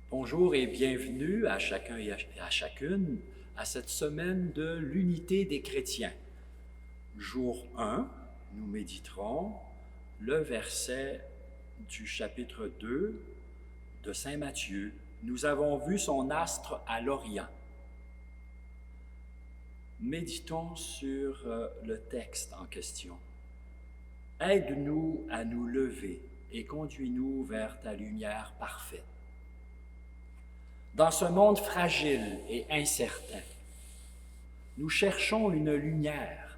Bonjour et bienvenue à chacun et à chacune à cette semaine de l'unité des chrétiens. Jour 1, nous méditerons le verset du chapitre 2 de Saint Matthieu. Nous avons vu son astre à l'Orient. Méditons sur le texte en question. Aide-nous à nous lever et conduis-nous vers ta lumière parfaite. Dans ce monde fragile et incertain, nous cherchons une lumière,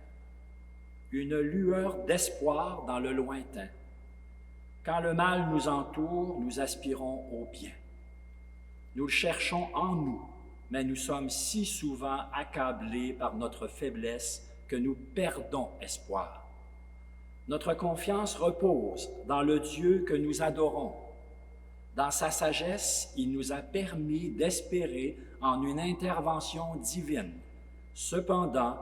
une lueur d'espoir dans le lointain. Quand le mal nous entoure, nous aspirons au bien. Nous le cherchons en nous, mais nous sommes si souvent accablés par notre faiblesse que nous perdons espoir. Notre confiance repose dans le Dieu que nous adorons. Dans sa sagesse, il nous a permis d'espérer en une intervention divine. Cependant,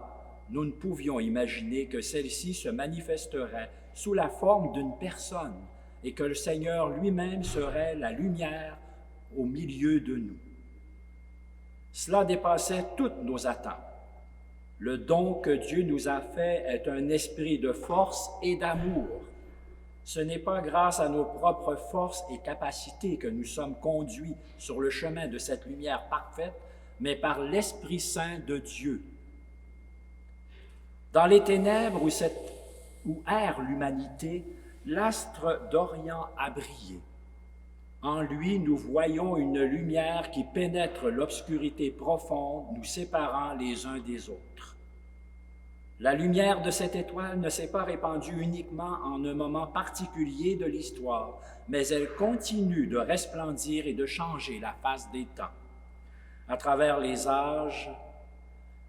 nous ne pouvions imaginer que celle-ci se manifesterait sous la forme d'une personne et que le Seigneur lui-même serait la lumière au milieu de nous. Cela dépassait toutes nos attentes. Le don que Dieu nous a fait est un esprit de force et d'amour. Ce n'est pas grâce à nos propres forces et capacités que nous sommes conduits sur le chemin de cette lumière parfaite, mais par l'Esprit Saint de Dieu. Dans les ténèbres où erre l'humanité, l'astre d'Orient a brillé. En lui, nous voyons une lumière qui pénètre l'obscurité profonde, nous séparant les uns des autres. La lumière de cette étoile ne s'est pas répandue uniquement en un moment particulier de l'histoire, mais elle continue de resplendir et de changer la face des temps. À travers les âges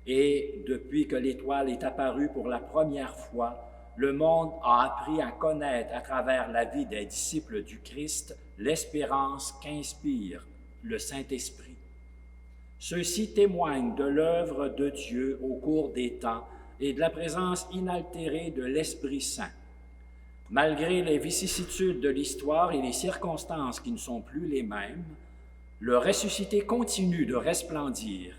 et depuis que l'étoile est apparue pour la première fois, le monde a appris à connaître à travers la vie des disciples du Christ l'espérance qu'inspire le Saint-Esprit. Ceux-ci témoignent de l'œuvre de Dieu au cours des temps et de la présence inaltérée de l'Esprit Saint. Malgré les vicissitudes de l'histoire et les circonstances qui ne sont plus les mêmes, le ressuscité continue de resplendir,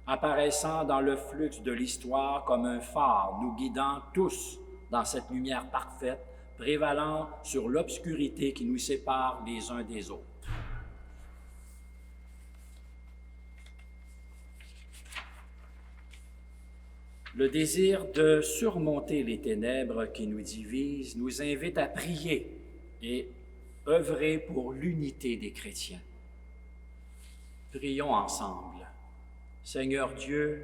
apparaissant dans le flux de l'histoire comme un phare nous guidant tous dans cette lumière parfaite, prévalant sur l'obscurité qui nous sépare les uns des autres. Le désir de surmonter les ténèbres qui nous divisent nous invite à prier et œuvrer pour l'unité des chrétiens. Prions ensemble. Seigneur Dieu,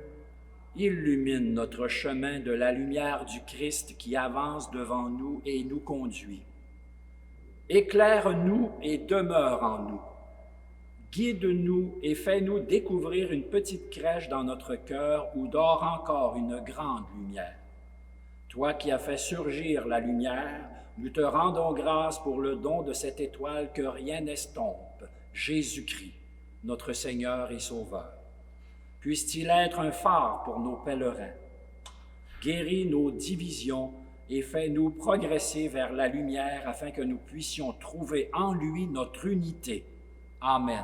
illumine notre chemin de la lumière du Christ qui avance devant nous et nous conduit. Éclaire-nous et demeure en nous. Guide-nous et fais-nous découvrir une petite crèche dans notre cœur où dort encore une grande lumière. Toi qui as fait surgir la lumière, nous te rendons grâce pour le don de cette étoile que rien n'estompe, Jésus-Christ, notre Seigneur et Sauveur. Puisse-t-il être un phare pour nos pèlerins. Guéris nos divisions et fais-nous progresser vers la lumière afin que nous puissions trouver en lui notre unité. Amen.